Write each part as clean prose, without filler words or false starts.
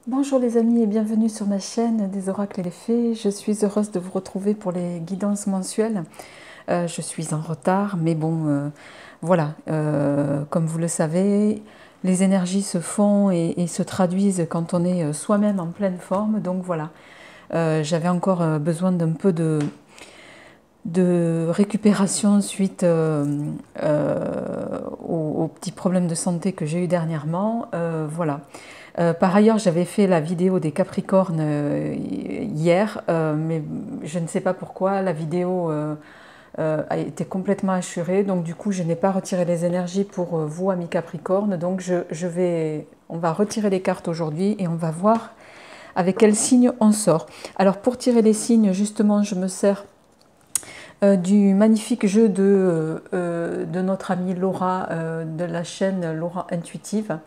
Bonjour les amis et bienvenue sur ma chaîne des oracles et les fées. Je suis heureuse de vous retrouver pour les guidances mensuelles. Je suis en retard, mais bon, voilà, comme vous le savez, les énergies se font et se traduisent quand on est soi-même en pleine forme. Donc voilà, j'avais encore besoin d'un peu de récupération suite aux petits problèmes de santé que j'ai eu dernièrement. Voilà. Par ailleurs, j'avais fait la vidéo des Capricornes hier, mais je ne sais pas pourquoi la vidéo a été complètement assurée. Donc du coup, je n'ai pas retiré les énergies pour vous, amis Capricornes. Donc on va retirer les cartes aujourd'hui et on va voir avec quel signe on sort. Alors pour tirer les signes, justement, je me sers du magnifique jeu de notre amie Laura de la chaîne Laura Intuitive.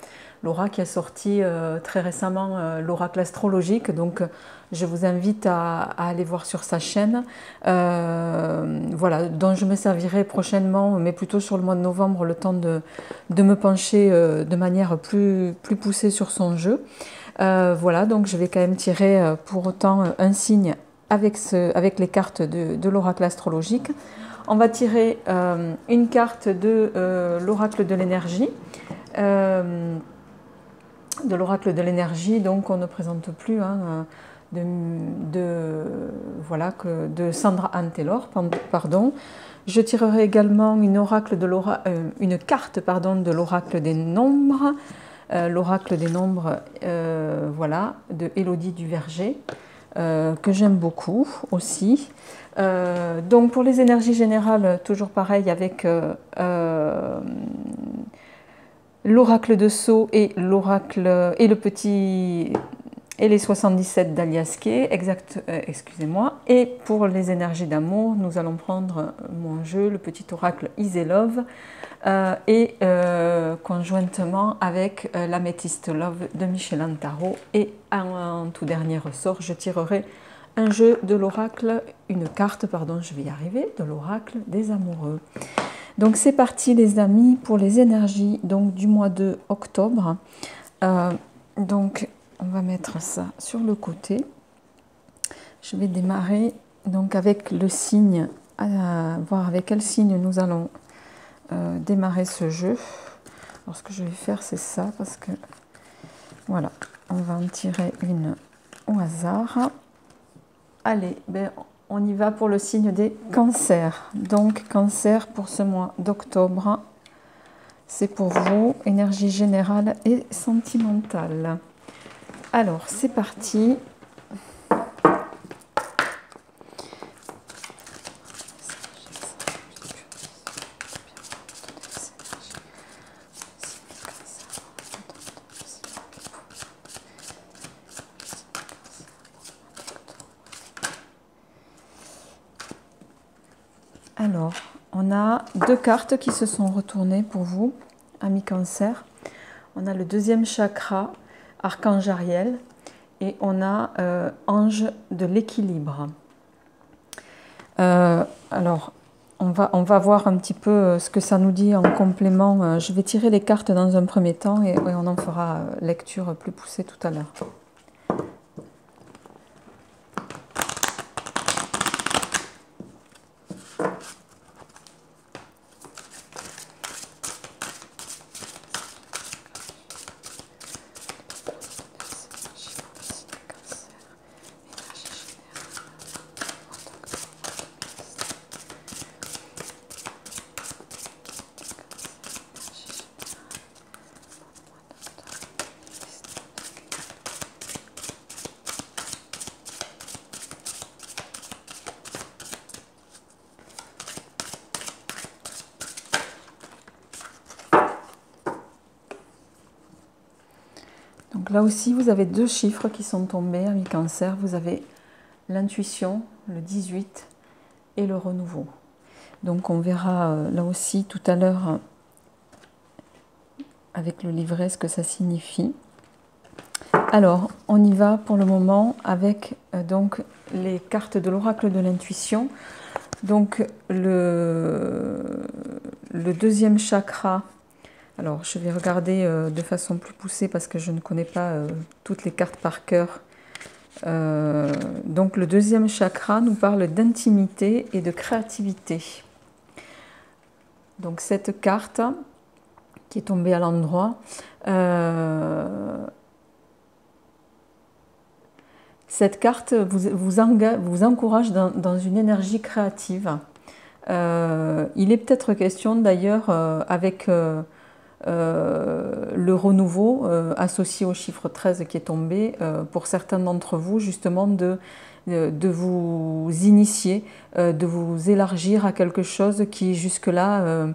Laura qui a sorti très récemment l'oracle astrologique, donc je vous invite à aller voir sur sa chaîne, voilà, dont je me servirai prochainement, mais plutôt sur le mois de novembre, le temps de me pencher de manière plus poussée sur son jeu. Voilà, donc je vais quand même tirer pour autant un signe avec les cartes de l'oracle astrologique. On va tirer une carte de l'oracle de l'énergie. Donc on ne présente plus voilà, de Sandra Anne Taylor, pardon. Je tirerai également une carte de l'oracle des nombres. L'oracle des nombres, voilà, de Élodie du Verger, que j'aime beaucoup aussi. Donc pour les énergies générales, toujours pareil avec l'oracle de Sceaux et l'oracle et le petit et les 77 d'Aliasqué, excusez-moi. Et pour les énergies d'amour, nous allons prendre mon jeu, le petit oracle Iselove, et conjointement avec l'améthyste Love de Michel Tarot. Et en tout dernier ressort, je tirerai un jeu de l'oracle, une carte, pardon, je vais y arriver, de l'oracle des amoureux. Donc c'est parti les amis pour les énergies donc, du mois de octobre. Donc on va mettre ça sur le côté. Je vais démarrer donc avec le signe, voir avec quel signe nous allons démarrer ce jeu. Alors ce que je vais faire c'est ça parce que voilà, on va en tirer une au hasard. Allez, ben, on y va pour le signe des cancers. Donc cancer pour ce mois d'octobre, c'est pour vous, énergie générale et sentimentale. Alors c'est parti. Alors, on a deux cartes qui se sont retournées pour vous, amis cancer. On a le deuxième chakra, archange Ariel, et on a ange de l'équilibre. Alors, on va voir un petit peu ce que ça nous dit en complément. Je vais tirer les cartes dans un premier temps et on en fera lecture plus poussée tout à l'heure. Donc là aussi, vous avez deux chiffres qui sont tombés, amis cancer. Vous avez l'intuition, le 18, et le renouveau. Donc on verra là aussi tout à l'heure avec le livret ce que ça signifie. Alors, on y va pour le moment avec donc les cartes de l'oracle de l'intuition. Donc le deuxième chakra, Alors, je vais regarder de façon plus poussée parce que je ne connais pas toutes les cartes par cœur. Donc, le deuxième chakra nous parle d'intimité et de créativité. Donc, cette carte qui est tombée à l'endroit, cette carte vous encourage dans une énergie créative. Il est peut-être question d'ailleurs avec le renouveau associé au chiffre 13 qui est tombé, pour certains d'entre vous justement de vous initier, de vous élargir à quelque chose qui jusque-là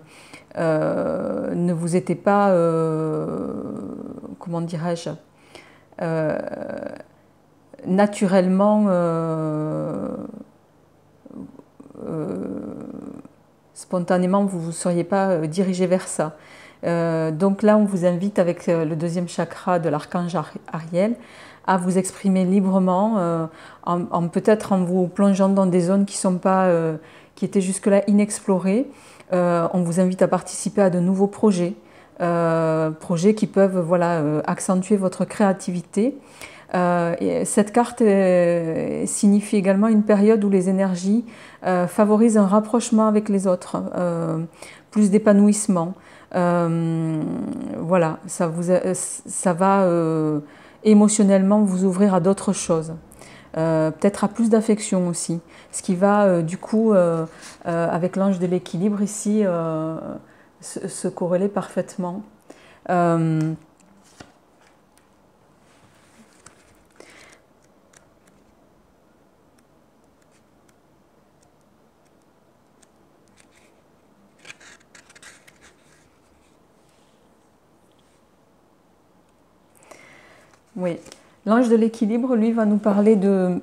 ne vous était pas, comment dirais-je, naturellement spontanément, vous ne seriez pas dirigé vers ça. Donc là, on vous invite avec le deuxième chakra de l'archange Ariel à vous exprimer librement, peut-être en vous plongeant dans des zones qui sont pas, qui étaient jusque-là inexplorées. On vous invite à participer à de nouveaux projets, projets qui peuvent voilà, accentuer votre créativité. Et cette carte signifie également une période où les énergies favorisent un rapprochement avec les autres, plus d'épanouissement. Voilà, ça va émotionnellement vous ouvrir à d'autres choses. Peut-être à plus d'affection aussi, ce qui va du coup avec l'ange de l'équilibre ici se corréler parfaitement. Oui, l'ange de l'équilibre, lui, va nous parler de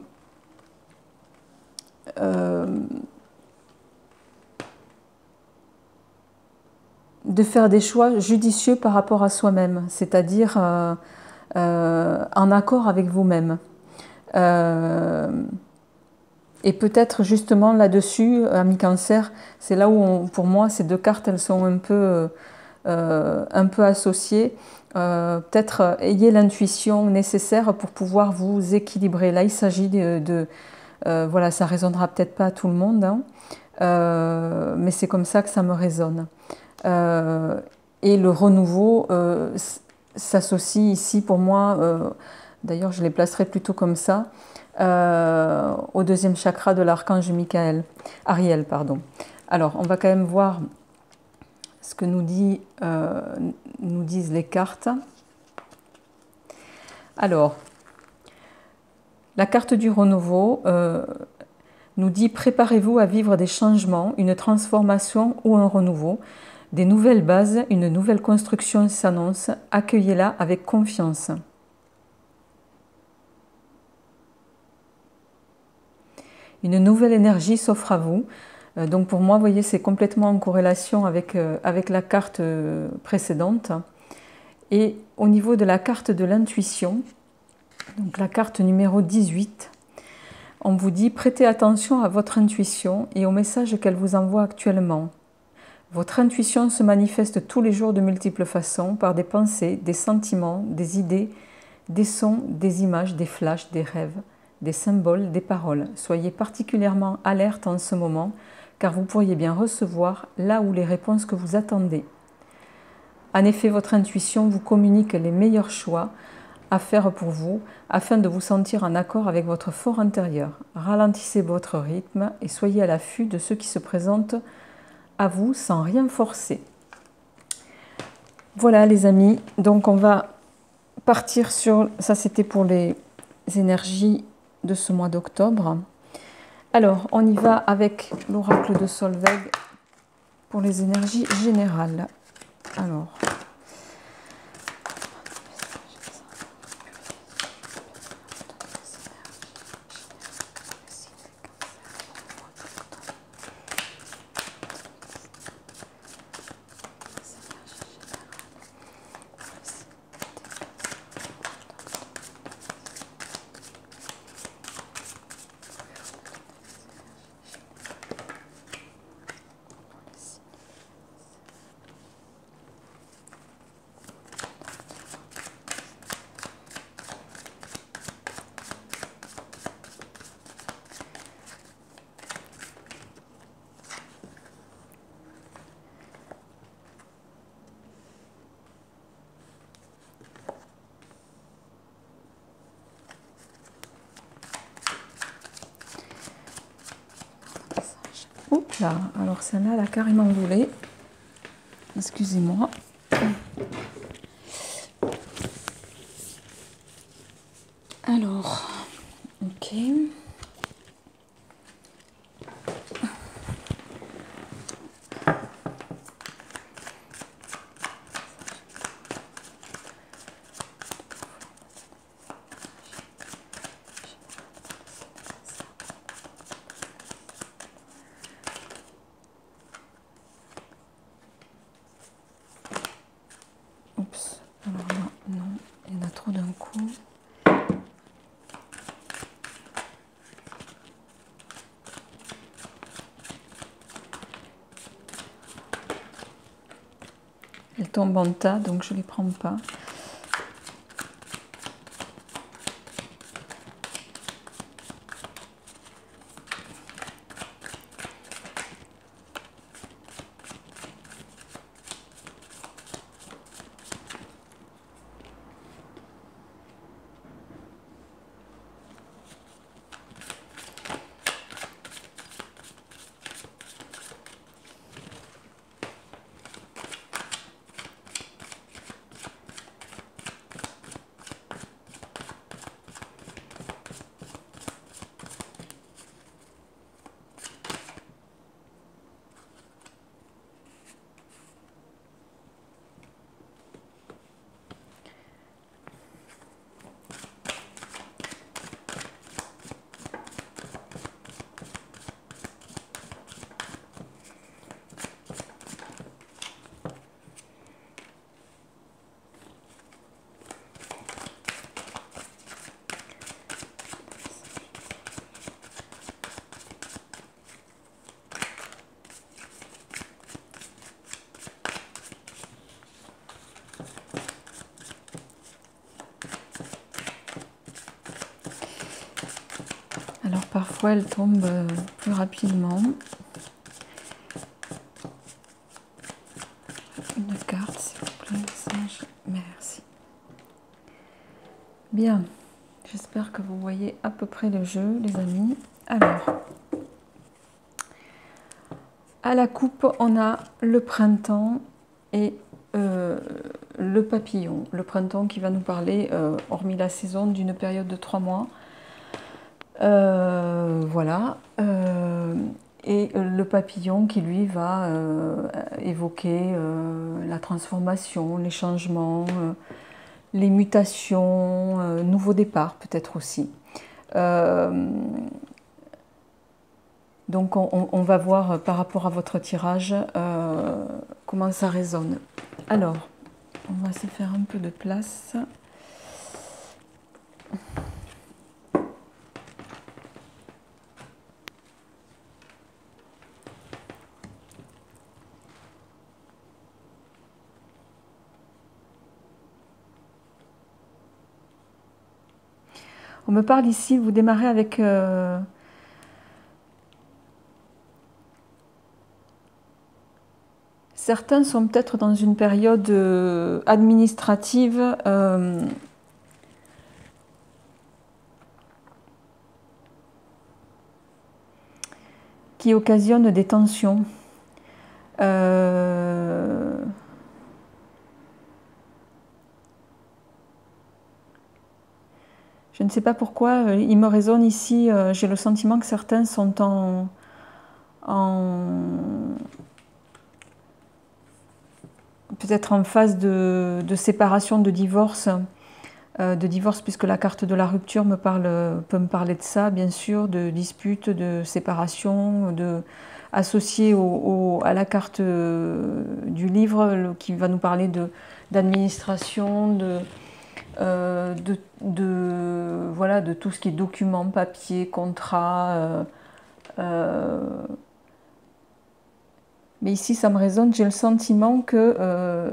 faire des choix judicieux par rapport à soi-même, c'est-à-dire en accord avec vous-même. Et peut-être justement là-dessus, ami Cancer, c'est là où pour moi ces deux cartes elles sont un peu associées. Peut-être ayez l'intuition nécessaire pour pouvoir vous équilibrer. Là il s'agit voilà, ça résonnera peut-être pas à tout le monde, hein, mais c'est comme ça que ça me résonne. Et le renouveau s'associe ici pour moi, d'ailleurs je les placerai plutôt comme ça, au deuxième chakra de l'archange Ariel, pardon. Alors, on va quand même voir ce que nous disent les cartes. Alors, la carte du renouveau nous dit « Préparez-vous à vivre des changements, une transformation ou un renouveau. Des nouvelles bases, une nouvelle construction s'annonce. Accueillez-la avec confiance. » Une nouvelle énergie s'offre à vous. Donc pour moi, vous voyez, c'est complètement en corrélation avec la carte précédente. Et au niveau de la carte de l'intuition, donc la carte numéro 18, on vous dit « Prêtez attention à votre intuition et au message qu'elle vous envoie actuellement. Votre intuition se manifeste tous les jours de multiples façons, par des pensées, des sentiments, des idées, des sons, des images, des flashs, des rêves, des symboles, des paroles. Soyez particulièrement alerte en ce moment, car vous pourriez bien recevoir là où les réponses que vous attendez. En effet, votre intuition vous communique les meilleurs choix à faire pour vous, afin de vous sentir en accord avec votre fort intérieur. Ralentissez votre rythme et soyez à l'affût de ce qui se présente à vous sans rien forcer. Voilà les amis, donc on va partir sur... Ça c'était pour les énergies de ce mois d'octobre. Alors, on y va avec l'oracle de Solveig pour les énergies générales. Alors... là. Alors celle-là, elle a carrément volé. Excusez-moi. Alors, ok. Oups, alors là, non, il y en a trop d'un coup. Elles tombent en tas, donc je ne les prends pas. Alors parfois elles tombent plus rapidement. Une carte, s'il vous plaît, message. Merci. Bien, j'espère que vous voyez à peu près le jeu, les amis. Alors, à la coupe, on a le printemps et le papillon. Le printemps qui va nous parler, hormis la saison, d'une période de 3 mois. Voilà. Et le papillon qui, lui, va évoquer la transformation, les changements, les mutations, nouveau départ peut-être aussi. Donc on va voir par rapport à votre tirage comment ça résonne. Alors, on va se faire un peu de place. On me parle ici, vous démarrez avec... certains sont peut-être dans une période administrative qui occasionne des tensions. Je ne sais pas pourquoi, il me résonne ici, j'ai le sentiment que certains sont peut-être en phase de séparation, de divorce, puisque la carte de la rupture peut me parler de ça, bien sûr, de dispute, de séparation, associé à la carte du livre qui va nous parler d'administration, voilà, de tout ce qui est documents, papiers, contrats. Mais ici, ça me résonne, j'ai le sentiment que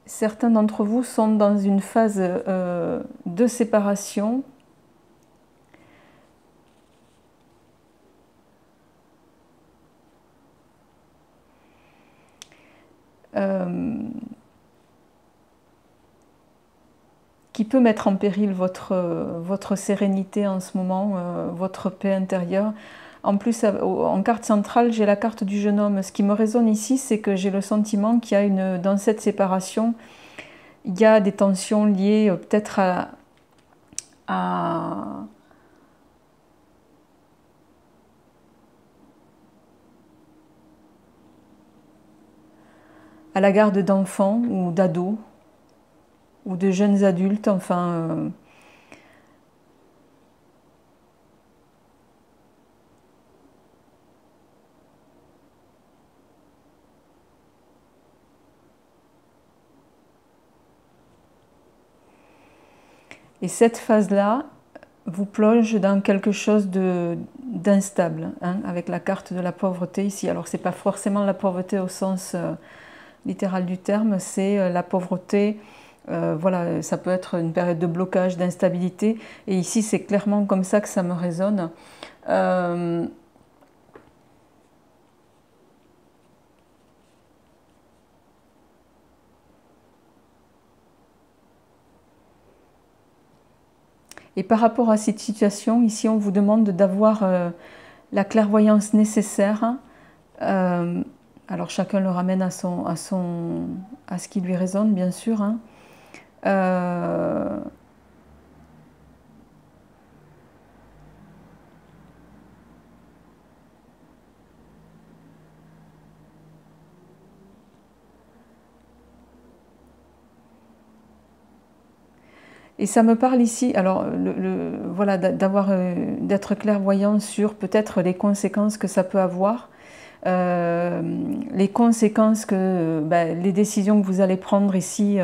certains d'entre vous sont dans une phase de séparation. Qui peut mettre en péril votre sérénité en ce moment, votre paix intérieure. En plus, en carte centrale, j'ai la carte du jeune homme. Ce qui me résonne ici, c'est que j'ai le sentiment qu'il y a dans cette séparation, il y a des tensions liées peut-être à la garde d'enfants ou d'ados ou de jeunes adultes, enfin. Et cette phase-là vous plonge dans quelque chose d'instable, hein, avec la carte de la pauvreté ici. Alors, ce n'est pas forcément la pauvreté au sens littéral du terme, c'est la pauvreté. Voilà, ça peut être une période de blocage, d'instabilité. Et ici, c'est clairement comme ça que ça me résonne. Et par rapport à cette situation, ici, on vous demande d'avoir la clairvoyance nécessaire. Alors, chacun le ramène à ce qui lui résonne, bien sûr. Hein. Et ça me parle ici, alors voilà, d'être clairvoyant sur peut-être les conséquences que ça peut avoir, les conséquences que les décisions que vous allez prendre ici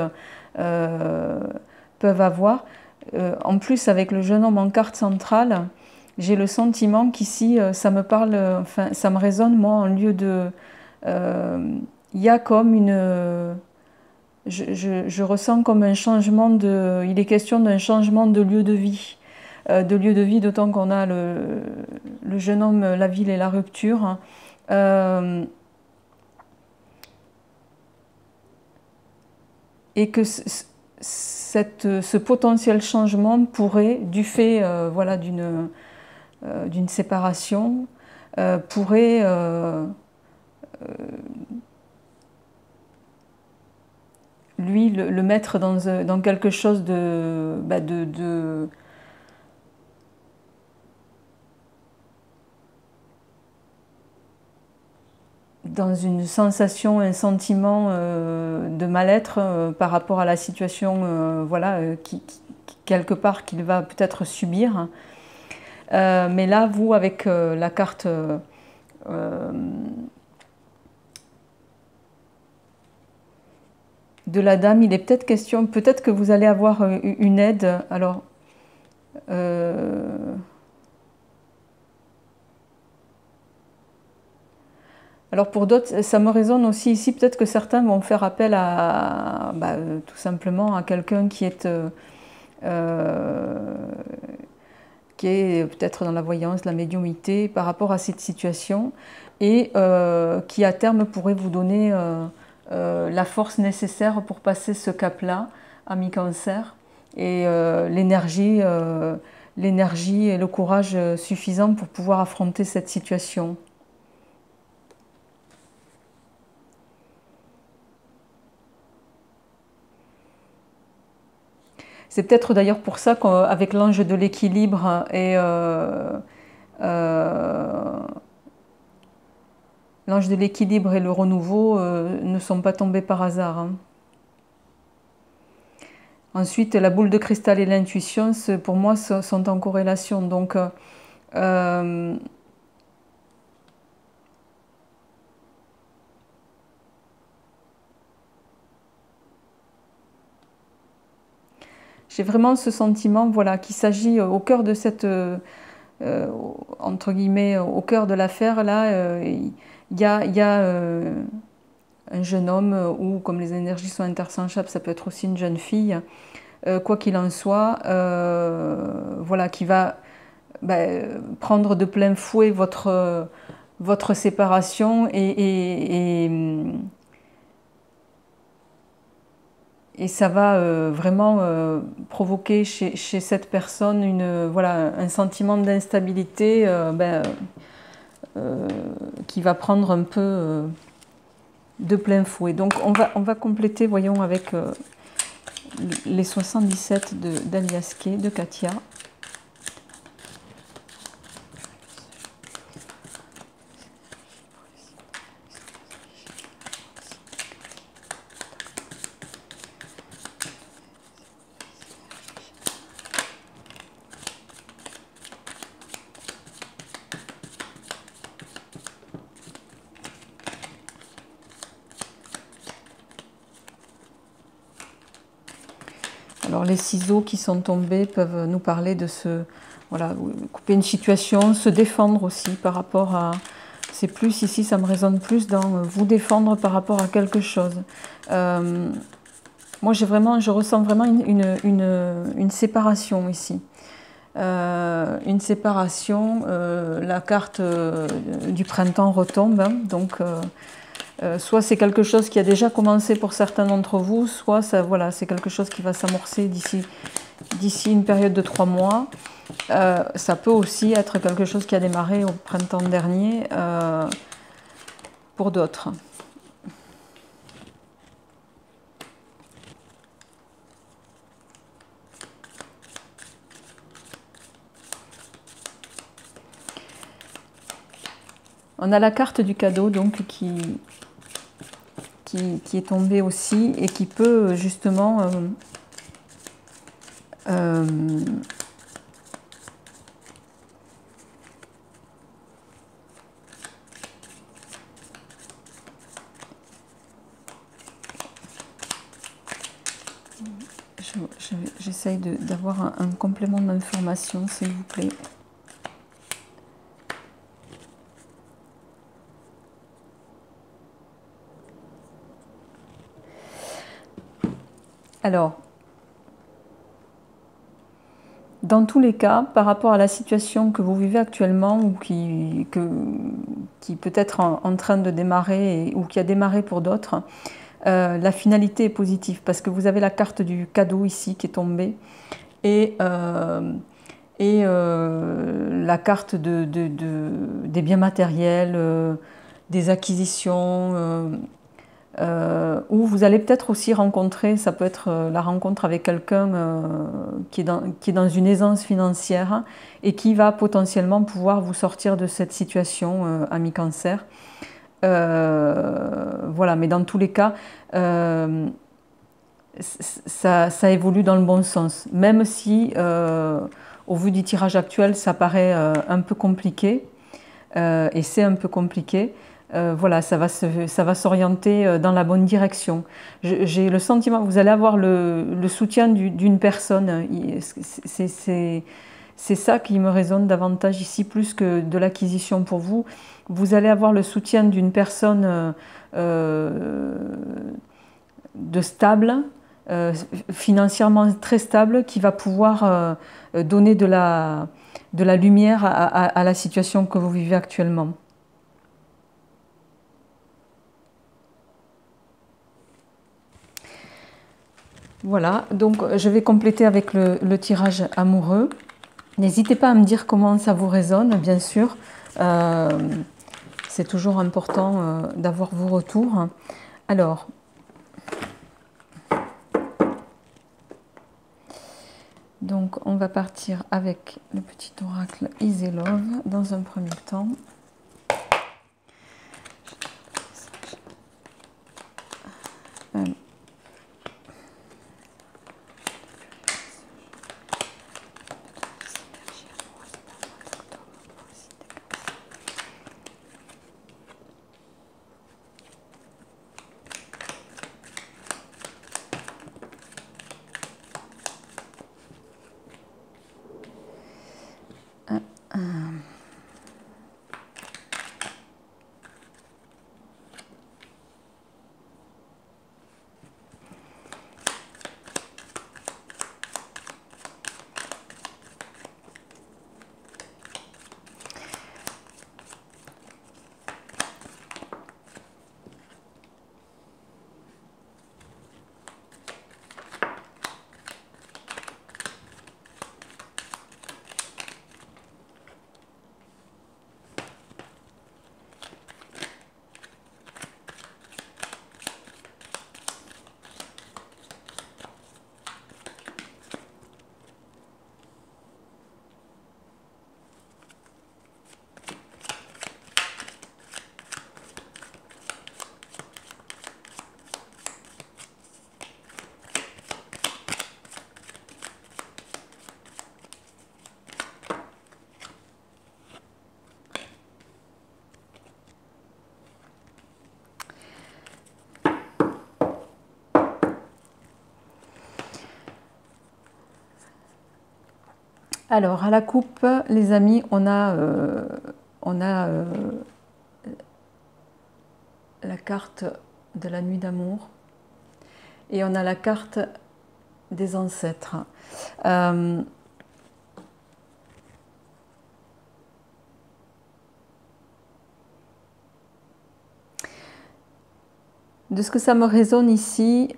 peuvent avoir. En plus, avec le jeune homme en carte centrale, j'ai le sentiment qu'ici, ça me parle, enfin, ça me résonne, moi, en lieu de... Il y a comme une... Je ressens comme un changement de... Il est question d'un changement de lieu de vie. D'autant qu'on a le jeune homme, la ville et la rupture. Et que ce potentiel changement pourrait, du fait voilà, d'une séparation, pourrait... lui, le mettre dans quelque chose dans une sensation, un sentiment de mal-être par rapport à la situation, voilà, quelque part qu'il va peut-être subir. Mais là, vous, avec la carte de la dame, il est peut-être question, peut-être que vous allez avoir une aide. Alors, pour d'autres, ça me résonne aussi ici, peut-être que certains vont faire appel à, tout simplement à quelqu'un qui est peut-être dans la voyance, la médiumnité, par rapport à cette situation, et qui à terme pourrait vous donner la force nécessaire pour passer ce cap-là, à mi-cancer, et l'énergie et le courage suffisant pour pouvoir affronter cette situation. C'est peut-être d'ailleurs pour ça qu'avec l'ange de l'équilibre et l'ange de l'équilibre et le renouveau ne sont pas tombés par hasard. Hein. Ensuite, la boule de cristal et l'intuition, pour moi, sont en corrélation. Donc, j'ai vraiment ce sentiment, voilà, qu'il s'agit au cœur de cette, entre guillemets, au cœur de l'affaire, là, il y a un jeune homme, ou comme les énergies sont interchangeables, ça peut être aussi une jeune fille, quoi qu'il en soit, voilà, qui va prendre de plein fouet votre séparation et et ça va vraiment provoquer chez cette personne voilà, un sentiment d'instabilité qui va prendre un peu de plein fouet. Donc on va compléter, voyons, avec les 77 d'Alias Kay, de Katia. Alors les ciseaux qui sont tombés peuvent nous parler de voilà, couper une situation, se défendre aussi par rapport à... C'est plus ici, ça me résonne plus dans vous défendre par rapport à quelque chose. Moi, je ressens vraiment une séparation ici. Une séparation, la carte du printemps retombe, hein, donc... soit c'est quelque chose qui a déjà commencé pour certains d'entre vous, soit ça, voilà, c'est quelque chose qui va s'amorcer d'ici une période de 3 mois. Ça peut aussi être quelque chose qui a démarré au printemps dernier pour d'autres. On a la carte du cadeau donc qui est tombée aussi et qui peut justement j'essaye d'avoir un complément d'information, s'il vous plaît. Alors, dans tous les cas, par rapport à la situation que vous vivez actuellement ou qui peut être en train de démarrer ou qui a démarré pour d'autres, la finalité est positive parce que vous avez la carte du cadeau ici qui est tombée et la carte des biens matériels, des acquisitions, où vous allez peut-être aussi rencontrer, ça peut être la rencontre avec quelqu'un qui est dans une aisance financière et qui va potentiellement pouvoir vous sortir de cette situation, ami Cancer. Voilà, mais dans tous les cas, ça évolue dans le bon sens, même si au vu du tirage actuel, ça paraît un peu compliqué, et c'est un peu compliqué. Voilà, ça va s'orienter dans la bonne direction. J'ai le sentiment que vous allez avoir le soutien d'une personne. C'est ça qui me résonne davantage ici, plus que de l'acquisition pour vous. Vous allez avoir le soutien d'une personne de stable, financièrement très stable, qui va pouvoir donner de la lumière à la situation que vous vivez actuellement. Voilà, donc je vais compléter avec le tirage amoureux. N'hésitez pas à me dire comment ça vous résonne, bien sûr. C'est toujours important d'avoir vos retours. Alors, donc on va partir avec le petit oracle Easy Love dans un premier temps. Alors, à la coupe, les amis, on a la carte de la nuit d'amour et on a la carte des ancêtres. De ce que ça me résonne ici,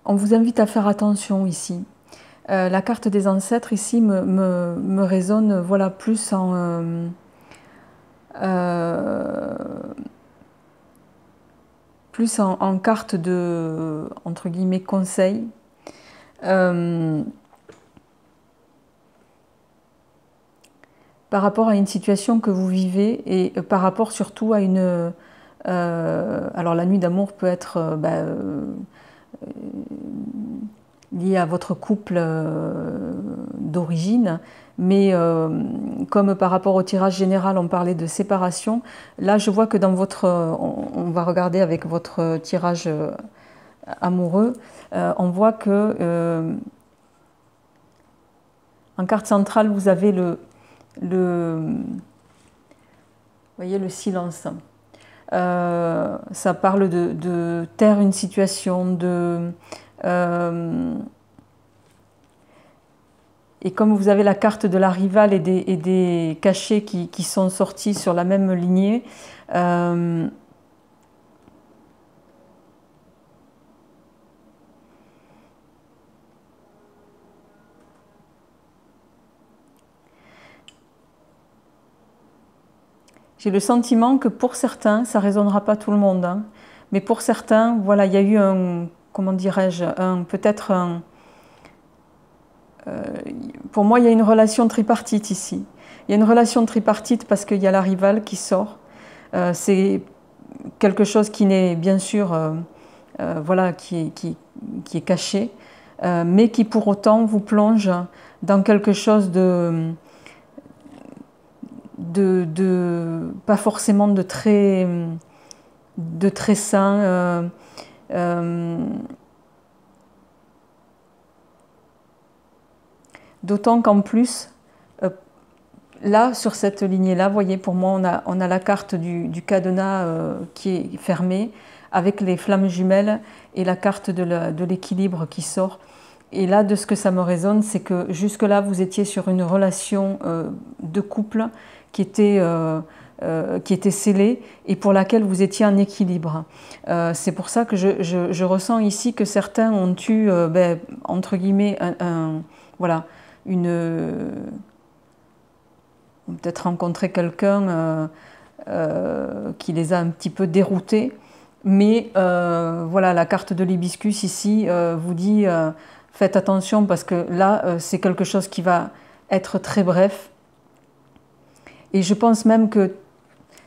on vous invite à faire attention ici. La carte des ancêtres ici me résonne, voilà, plus en carte de, entre guillemets, conseil. Par rapport à une situation que vous vivez et par rapport surtout à une... alors la nuit d'amour peut être liée à votre couple d'origine, mais comme par rapport au tirage général on parlait de séparation, là je vois que dans votre... on va regarder avec votre tirage amoureux, on voit que en carte centrale vous avez voyez, le silence. Ça parle de taire une situation, et comme vous avez la carte de la rivale et des cachets qui sont sortis sur la même lignée, j'ai le sentiment que pour certains, ça ne résonnera pas tout le monde, hein, mais pour certains, voilà, il y a eu un, comment dirais-je, peut-être un... pour moi, il y a une relation tripartite ici. Il y a une relation tripartite parce qu'il y a la rivale qui sort. C'est quelque chose qui n'est bien sûr, voilà, qui est caché, mais qui pour autant vous plonge dans quelque chose pas forcément de très sain. D'autant qu'en plus, là, sur cette lignée-là, vous voyez, pour moi, on a la carte du cadenas qui est fermé, avec les flammes jumelles et la carte de l'équilibre qui sort. Et là, de ce que ça me résonne, c'est que jusque-là, vous étiez sur une relation de couple qui était scellée et pour laquelle vous étiez en équilibre. C'est pour ça que je ressens ici que certains ont eu, entre guillemets, voilà, peut-être rencontré quelqu'un qui les a un petit peu déroutés, mais voilà, la carte de l'hibiscus ici vous dit faites attention parce que là c'est quelque chose qui va être très bref, et je pense même que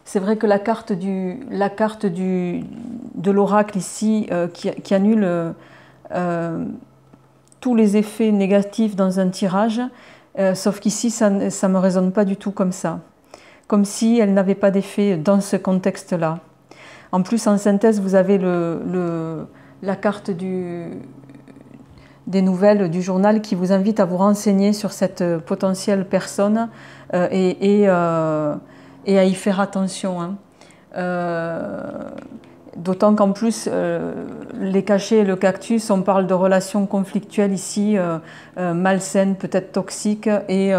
c'est vrai que la carte de l'oracle ici qui annule tous les effets négatifs dans un tirage, sauf qu'ici ça ne me résonne pas du tout comme ça, comme si elle n'avait pas d'effet dans ce contexte-là. En plus, en synthèse, vous avez la carte des nouvelles du journal qui vous invite à vous renseigner sur cette potentielle personne et à y faire attention, hein. D'autant qu'en plus, les cachets et le cactus, on parle de relations conflictuelles ici, malsaines, peut-être toxiques, et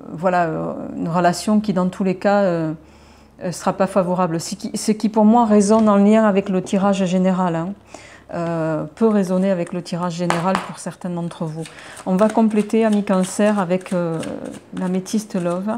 voilà, une relation qui dans tous les cas ne sera pas favorable. Ce qui pour moi résonne en lien avec le tirage général, hein. Peut résonner avec le tirage général pour certains d'entre vous. On va compléter, amis Cancer, avec l'améthyste Love.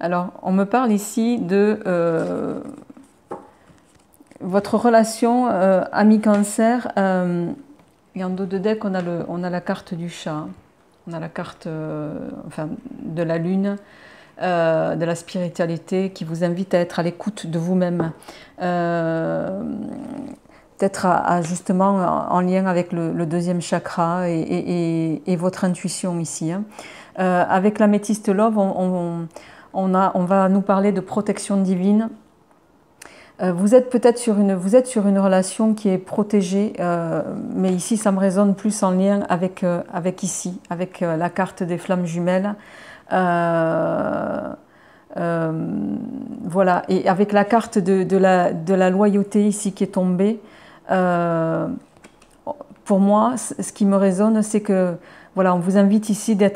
Alors, on me parle ici de votre relation ami-cancer. Et en dos de deck, on a la carte du chat. On a la carte enfin, de la lune, de la spiritualité qui vous invite à être à l'écoute de vous-même. Peut-être justement en lien avec le deuxième chakra et votre intuition ici. Hein. Avec l'améthyste love, on va nous parler de protection divine. Vous êtes peut-être sur une relation qui est protégée, mais ici ça me résonne plus en lien avec ici, avec la carte des flammes jumelles. Voilà, et avec la carte de la loyauté ici qui est tombée. Pour moi, ce qui me résonne, c'est que voilà, on vous invite ici de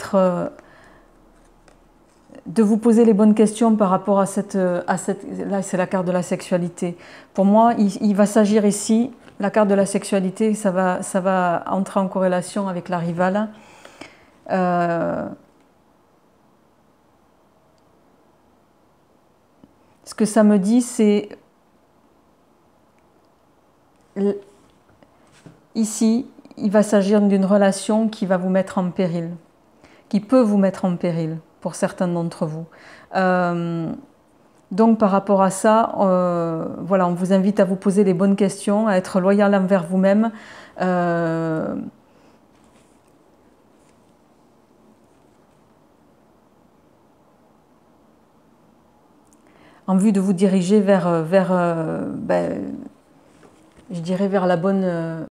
vous poser les bonnes questions par rapport à cette là c'est la carte de la sexualité. Pour moi, il va s'agir ici, la carte de la sexualité, ça va entrer en corrélation avec la rivale. Ce que ça me dit, c'est ici, il va s'agir d'une relation qui va vous mettre en péril, qui peut vous mettre en péril pour certains d'entre vous. Donc par rapport à ça, voilà, on vous invite à vous poser les bonnes questions, à être loyal envers vous-même. En vue de vous diriger vers je dirais vers la bonne